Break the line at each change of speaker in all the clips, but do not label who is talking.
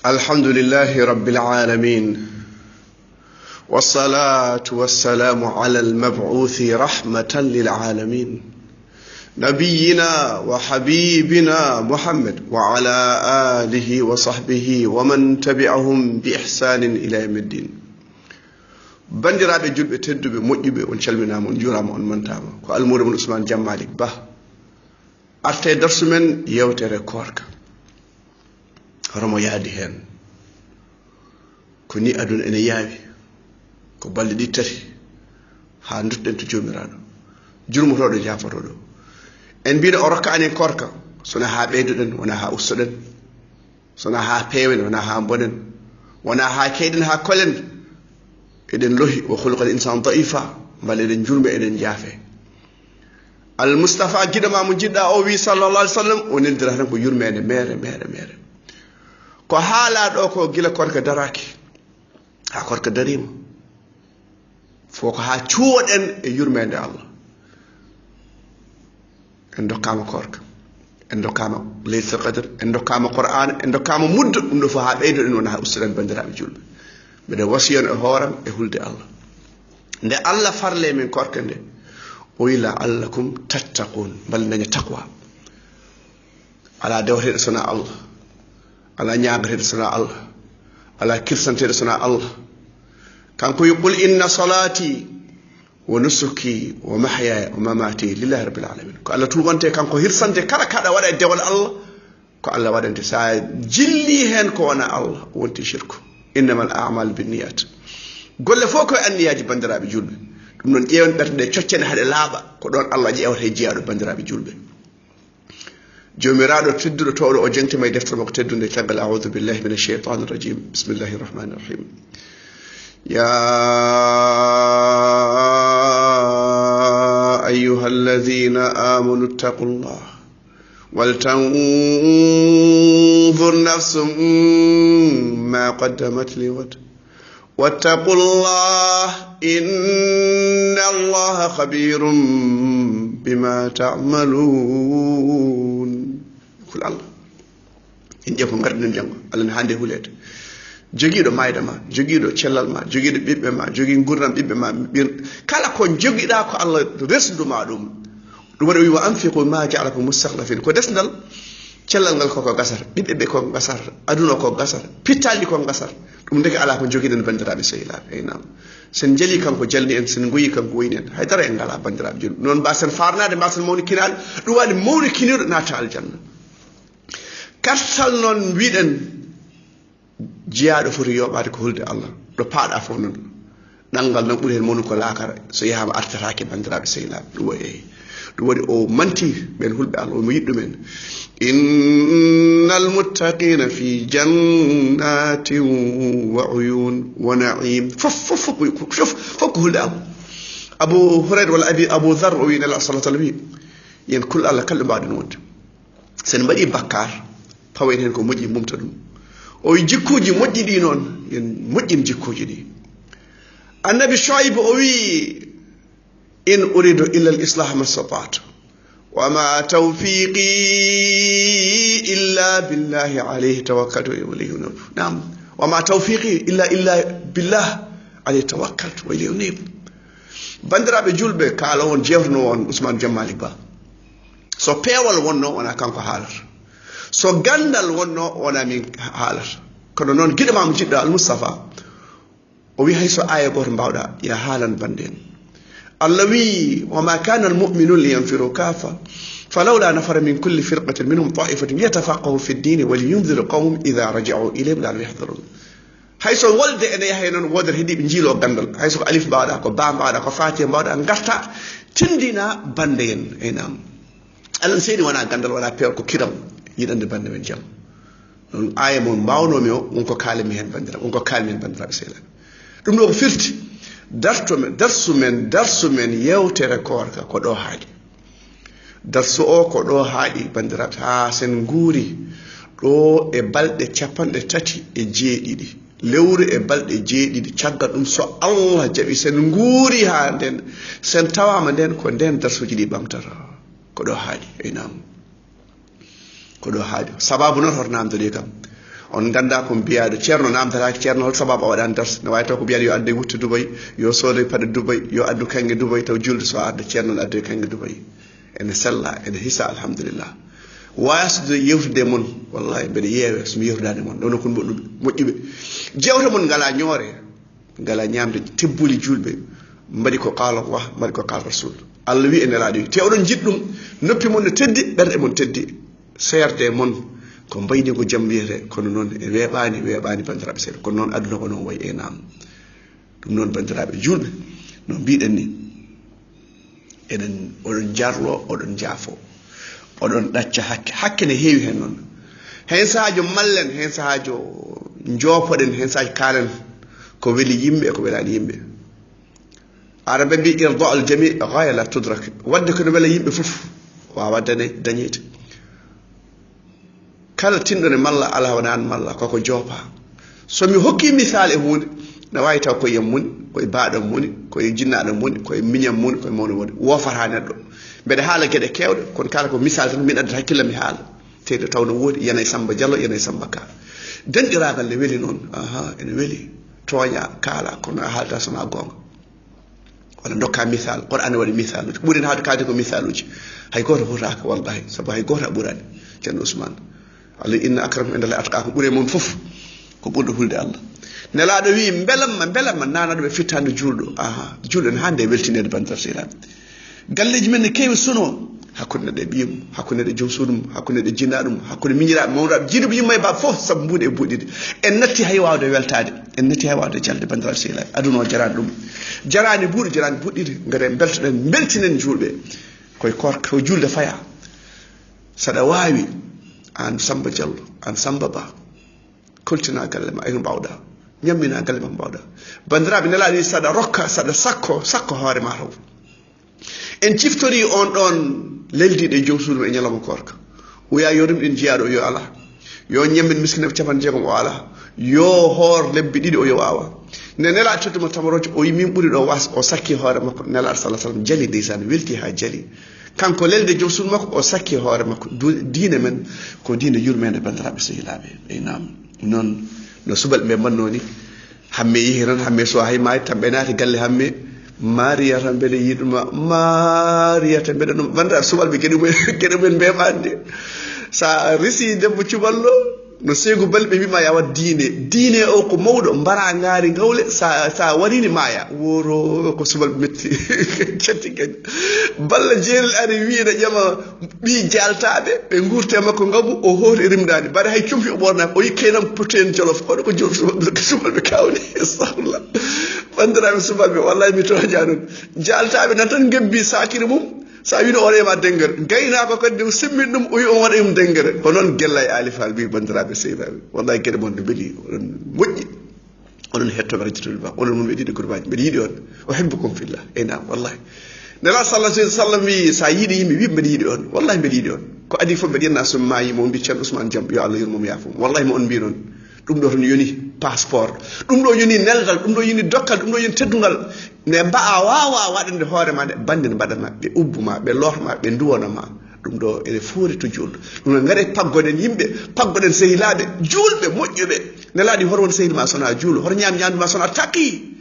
الحمد لله رب العالمين والصلاة والسلام على المبعوث رحمة للعالمين نبينا وحبيبنا محمد وعلى آله وصحبه ومن تبعهم بإحسان إلى يوم الدين bandiraɓe julɓe tedduɓe moƴƴuɓe on calminama on juurama on mantama ko almudo mon Ousmane Jammalik Ba arte darsu men yewtere korka hono yaadi hen ko ni aduna ene yaawi ko balɗe ɗi tati ha dutɗen to jomiraɗo jurmotoɗo jafotoɗo en mbino o rokka anen korka sona ha ɓeydoɗen wona ha ustoɗen sona ha peewen wona ha bonen wona ha keyɗen ha kolen eɗen lohi wa khuluqal insan da'ifa bal eɗen jurme eɗen jaafe al mustafa giɗama mo jiɗɗa o wi sallallahu alaihi wasallam o neldira tan ko yurmede mere ko haala ɗo ko gila korka daraki ha korka darima fo ko ha cuwoɗen e yurmede Allah en dokkama korka en dokkama laylatul qadr en dokkama qur'an en dokkama muddo ɗum ɗo fo ha ɓeydoɗen wona ha ustuɗen bandiraɓe julɓe mbeɗa wasiyon e hooram e hulde Allah nde Allah farle min korka nde o wi la'allakum tattaqun bal daña taqwa ala dewteɗo sona Allah ala ñagateɗo sona Allah ala kirsanteɗo sona Allah kanko wi qul inna salati wa nusuki wa mahyaya wa mamati lillahi rabbil alamin ko Allah tubante kanko hirsante kala kaɗa waɗa e dewal Allah ko Allah waɗante sa jilli hen ko wona Allah wonti shirku innamal a'mal binniyat golle fof koye anniyaji bandiraɓe julɓe ɗum noon ƴeewen ɓerɗe coccene haɗe laaɓa ko ɗon Allah ƴeewata e jeeyaɗo bandiraɓe julɓe jomiraɗo tedduɗo towɗo o jengtima e deftere makko teddude caggal a'udhu billahi minash shaitanir rajim bismillahir rahmanir rahim ya ayyuhalladhina amanu ittaqullah ولتنظر نفس ما قدمت لغد واتقوا الله إن الله خبير بما تعملون يقول الله إن جاكم غردن جانgo Allah hande hulede jogiiɗo mayda ma jogiiɗo cellal ma jogiiɗo ɓiɓɓe ma jogii gurdam ɓiɓɓe ma kala ko jogiɗa ko Allah resduma ɗum ɗum waɗi wa anfiqu ma ja'alakum mustakhlifin ko desdal cellal ngal koko gasar ɓiɓɓe ɓe ko gasar aduna ko gasar pittali ko gasar ɗum ndeke ala ko jogiɗen bandiraɓe sehilaɓe eynam sen jeli kanko jalni en sen goyi kanko woyni en haydara en ngala bandiraɓe julɓe noon mbasen farnade mbasen mawni kinaɗe ɗum waɗi mawni kiniɗo naata aljanna kartal noon wiɗen jiyaɗo foti yoɓade ko hulde Allah ɗo paaɗa fof noon ɗanngal noon ɓuuri hen mawni ko laakara so yahama artatake bandiraɓe sehilaɓe ɗum wayi ɗum waɗi o manti ɓen hulɓe Allah omo yiɗɗu men innal muttaqina fi jannatin wa uyun wa na'im fof ko hulɗe Allah Abu Hurayra walla Abu Dharr o wi nela sallallahu alaihi wasallam yen kul Allah kalɗo mbaɗen wonde sen mbaɗi bakkar pawen hen ko moƴƴi mumta ɗum o wi jikkuji moƴƴi ɗi noon yen moƴƴin jikkuji ɗi annabi Shuaib o wi إن أريد إلا الإصلاح ما استطعت وما توفيقي إلا بالله عليه توكلت وإليه أنيب نعم وما توفيقي إلا بالله عليه توكلت وإليه أنيب bandiraɓe julɓe kaala won jewtano won Ousmane Jammalik Ba so peewal wonno wona kanko haalata so gandal wonno wona min haalata kono noon giɗama mo jiɗɗo Al Mustafa o wi hayso aya goto mbawɗa ya haalan banden الله وي وما كان المؤمنون لينفروا كافة فلولا نفر من كل فرقة منهم طائفة يتفقهوا في الدين ولينذر قوم إذا رجعوا إليهم لعلهم يحذرون حيث ولد أن يحيون ودر هدي بنجيل وغندل حيث ألف بعدا كبام بعدا كفاتيا بعدا غرتا تندينا بندين أينام ألن سيدي وانا غندل وانا بيور كيرم يدند بند من جام آية من باونو ميو ونكو كالمي هن بندرا ونكو كالمي هن بندرا بسيلا دم لو فيرتي darsu men yewtere korka ko ɗo haaɗi darsu o ko ɗo haaɗi bandiraɓe ha sen guuri ɗo e balɗe 37 lewru e balɗe 7 caggal ɗum so Allah jaɓi sen guuri ha nden sen tawama nden ko nden darsuji ɗi ɓamtata ko ɗo haaɗi eynam ko ɗo haaɗi sababu noon hoto namdode kam on ganda ko biyaado ceerno namdataake ceerno hol sababu waɗani dars ne wawi taw ko biyaade yo adde wutte Dubayi yo soode paɗe Dubayi yo addu kange Dubayi taw julde so adda ceerno adde kange Dubayi ene sella ene hissa alhamdulillah wasde yewtude mon wallahi mbeɗa yeewe somi yewtudade mon ɗon ko moƴƴuɓe jewte mon ngala ñoore ngala ñamde tebbuli julɓe mbaɗi ko qala Allah mbaɗi ko qala rasul Allah wi e nelaɗo wi te oɗon jiɗ ɗum noppi mon ne teddi ɓerɗe mon teddi seerde mon ko mbayni ko jam wiyete kono noon e weeɓani bandiraɓe seeɗa kono noon aduna ko noon wayi e nam ɗum noon bandiraɓe julɓe no mbiɗen ni eɗen oɗon jarlo oɗon jaafo oɗon ɗacca hakke ne heewi hen noon hen sahajo mallen hen sahajo joopoɗen hen sahajo kaalen ko weli yimɓe ko welani yimɓe araɓe mbi irda al jami gaya la tudrak wadde kono wela yimɓe fof wawa dañede kala tinɗone malla ala wona an malla koko joopa somi hokki misal e hunde ne wawi taw koye yam moni koye baaɗam moni koye jinnaɗam moni koye miñam moni koye mawni woni wofata neɗɗo mbeɗa haala gueɗe kewɗe kono kala ko misal tan min addata hakkille mi haala tede taw no woodi yana e Samba Diallo yana e Samba Ka denɗiragal ne weeli noon ene weeli tooña kaala kono a haalta sona gonga walla dokka misal Qur'an waɗi misal uji ɓuurin hawde kalde ko misal uji hay goto fotaka wallahi saabu hay goto a ɓuurani ceerno Ousmane Allah inna akramakum indallahi atqakum ɓuure moon fof ko ɓurɗo hulde Allah nelaɗo wi belamma nanaɗo ɓe fittande julɗo julɗo ne hande weltinede bandiraɓe sehilaɓe galleji men ne kewi sono hakkude neɗɗo e ɓiyum hakkude neɗɗo e joom suudu mum hakkude neɗɗo e jinnaɗo mum hakkude miñiraɓe mawnaɓe jiiduɓe yimma e ba fof saabu mbuɗe e buuɗiɗe en natti hay wawde weltade en natti hay wawde jalde bandiraɓe sehilaɓe aduna o jarani ɗum jarani buuɗi jarani buɗɗiɗe gaare beltoɗen beltinen julɓe koye korka ko julde faya saɗa wawi an Samba Diallo an Samba Ba koltina galle ma eno mbawɗa ñammina galle ma mbawɗa bandiraɓe nelaɗo wi saɗa rokka saɗa sakko hoore ma taw en ciftori on ɗon leldiɗo e joom suudu e ñalawma korka oya yo rimɗin jeeyaɗo o yo ala yo ñammin miskineɓe capan jeegom o ala yo hoor lebbi ɗiɗi o yo wawa nde nelaɗo tottuma tamaroje o yi min ɓuuri ɗo was o sakki hoore makko nelaɗo sallah sallam jali ndeysan welti ha jali kanko lelde joom suudu makko o sakki hoore makko diine men ko diine yurmede bandiraɓe sehilaɓe ey nam noon no subalɓe ɓe mannoni hamme yehi tan hamme so hay mayi tan ɓe naati galle hamme Maria tan mbeɗa yiɗuma Maria tan mbeɗa ɗum bandiraɓe subalɓe gueɗe mumen mbemande sa risi debbo cuballo no seegu balɓe wima ya wat diine o ko mawɗo mbara ngaari gawle sa warini maya woro ko subalɓe metti cetti gañ balla jeerel ari wiina ƴama ɓi jaltaɓe ɓe gurte makko ngabu o hooti rimdade mbaɗa hay cumpi o ɓornaka o yi keynam poten jolof oɗo ko jom subalɓe kawni sahla bandiraɓe subalɓe wallahi mi toja noon jaltaɓe nan tan gebbi sakiri mum sa wino o waɗema dengere gaynako kadi simmin ɗum o wi on waɗa ɗum dengere ko noon guella e alifal mbi bandiraɓe sehilaɓe wallahi gueɗe mon no beeli oɗon moƴƴi oɗon hettoɓe radiotoɓe ba oɗon mon ɓeɗiɗe groupe mbeɗa yiiɗi on o hebbukum fillah eynam wallahi nela sallah sallam wi sa yiiɗi yimɓe wi mbeɗa yiiɗi on wallahi mbeɗa yiiɗi on ko adi fof mbeɗa yenna somi mayima o mbi ceerno Ousmane Diam yo Allah yurmomo yaafum wallahi mo on mbi noon ɗum ɗo toon yoni passeport ɗum ɗo yoni neldal ɗum ɗo yoni dokkal ɗum ɗo yoni teddugal ne mba'a wawa waɗande hoorema nde bande ne mbaɗatma ɓe ubbuma ɓe lotma ɓe duwonama ɗum ɗo ene foori to julɗo ɗum no gaɗe paggoɗen yimɓe paggoɗen sehilaɓe julɓe moƴƴuɓe nelaɗi hor won sehilma sona juulo hor ñamima sona taqi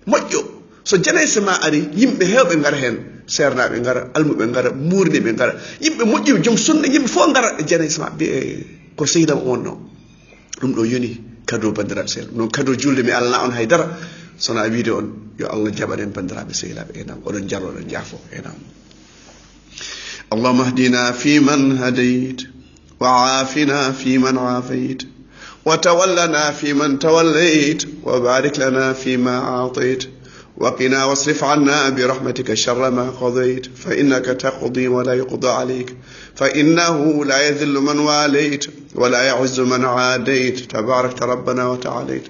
moƴƴo so janayse ma ari yimɓe hewɓe gara hen sernaɓe gara almuɓe gara murniɓe gara yimɓe moƴƴuɓe joom sunna yimɓe fof gara janayse ma ɓe ko sehilama on no ɗum ɗo yoni cadeau bandiraɓe sehilaɓe non cadeau julde mi alana on haydara sona wiide on yo Allah jaɓanen bandiraɓe sehilaɓe enam oɗon jallo oɗon jaafo enam اللهم اهدنا فيمن هديت وعافنا فيمن عافيت وتولنا فيمن توليت وبارك لنا فيما أعطيت وقنا واصرف عنا برحمتك شر ما قضيت فإنك تقضي ولا يقضى عليك فإنه لا يذل من واليت ولا يعز من عاديت تبارك ربنا وتعاليت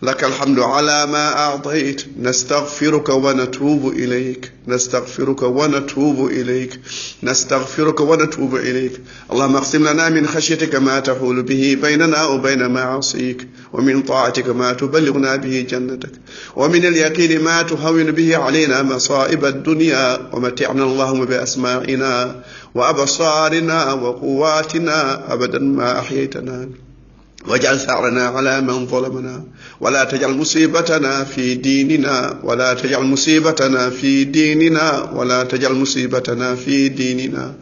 لك الحمد على ما أعطيت نستغفرك ونتوب إليك نستغفرك ونتوب إليك نستغفرك ونتوب إليك اللهم اقسم لنا من خشيتك ما تحول به بيننا وبين معاصيك ومن طاعتك ما تبلغنا به جنتك ومن اليقين ما تهون به علينا مصائب الدنيا ومتعنا اللهم بأسماعنا وأبصارنا وقواتنا أبدا ما أحييتنا واجعل ثأرنا على من ظلمنا ولا تجعل مصيبتنا في ديننا ولا تجعل مصيبتنا في ديننا ولا تجعل مصيبتنا في ديننا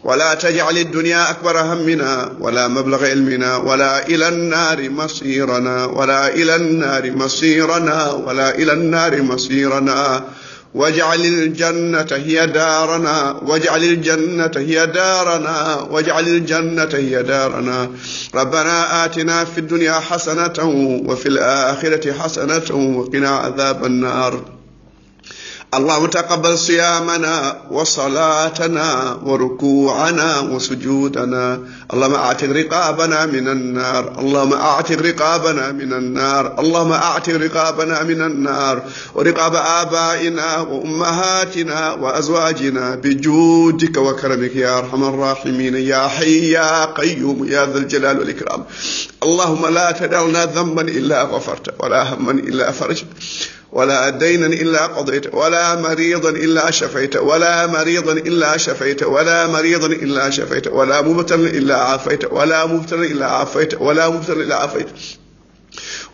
ولا تجعل الدنيا أكبر همنا ولا مبلغ علمنا ولا إلى النار مصيرنا ولا إلى النار مصيرنا ولا إلى النار مصيرنا واجعل الجنة هي دارنا واجعل الجنة هي دارنا واجعل الجنة هي دارنا. ربنا آتنا في الدنيا حسنة وفي الآخرة حسنة وقنا عذاب النار. اللهم تقبل صيامنا وصلاتنا وركوعنا وسجودنا. اللهم اعتق رقابنا من النار اللهم اعتق رقابنا من النار اللهم اعتق رقابنا من النار ورقاب آبائنا وأمهاتنا وأزواجنا بجودك وكرمك يا أرحم الراحمين يا حي يا قيوم يا ذا الجلال والإكرام. اللهم لا تدع لنا ذنبا إلا غفرت ولا هما إلا فرجت ولا دينا إلا قضيت ولا مريضا إلا شفيت ولا مريضا إلا شفيت ولا مريضا إلا شفيت ولا مبتلا إلا عافيت ولا مبتلا إلا عافيت ولا مبتلا إلا عافيت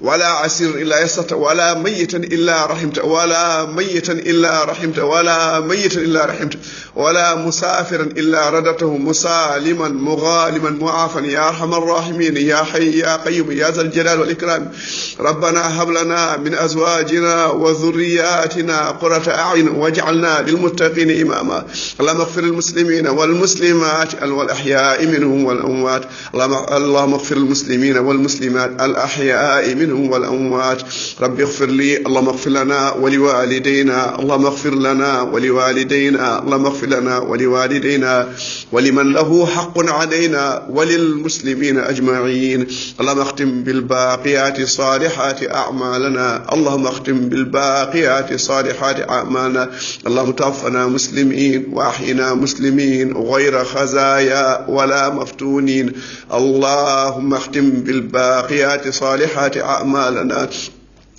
ولا عسير إلا يسرت ولا ميتا إلا رحمت ولا ميتا إلا رحمت ولا ميتا إلا رحمت ولا مسافرا إلا ردته مسالما مغالما معافا يا أرحم الراحمين يا حي يا قيوم يا ذا الجلال والإكرام. ربنا هب لنا من أزواجنا وذرياتنا قرة أعين واجعلنا للمتقين إماما. اللهم اغفر المسلمين والمسلمات والأحياء منهم والأموات. اللهم اغفر المسلمين والمسلمات الأحياء منهم والأموات. رب اغفر لي اللهم اغفر لنا ولوالدينا اللهم اغفر لنا ولوالدينا اللهم اغفر لنا ولوالدينا ولمن له حق علينا وللمسلمين أجمعين. اللهم اختم بالباقيات الصالحات أعمالنا اللهم اختم بالباقيات الصالحات أعمالنا. اللهم توفنا مسلمين وأحينا مسلمين غير خزايا ولا مفتونين. اللهم اختم بالباقيات الصالحات أعمالنا.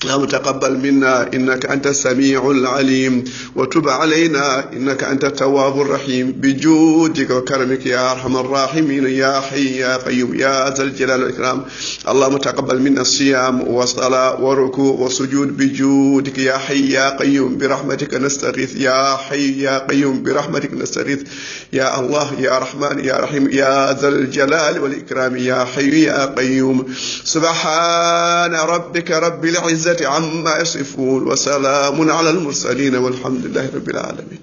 اللهم تقبل منا إنك أنت السميع العليم وتب علينا إنك أنت التواب الرحيم بجودك وكرمك يا أرحم الراحمين يا حي يا قيوم يا ذا الجلال والإكرام. اللهم تقبل منا الصيام والصلاة وركوع وسجود بجودك يا حي يا قيوم برحمتك نستغيث يا حي يا قيوم برحمتك نستغيث يا الله يا رحمن يا رحيم يا ذا الجلال والإكرام يا حي يا قيوم. سبحان ربك رب العزة عما يصفون وسلام على المرسلين والحمد لله رب العالمين.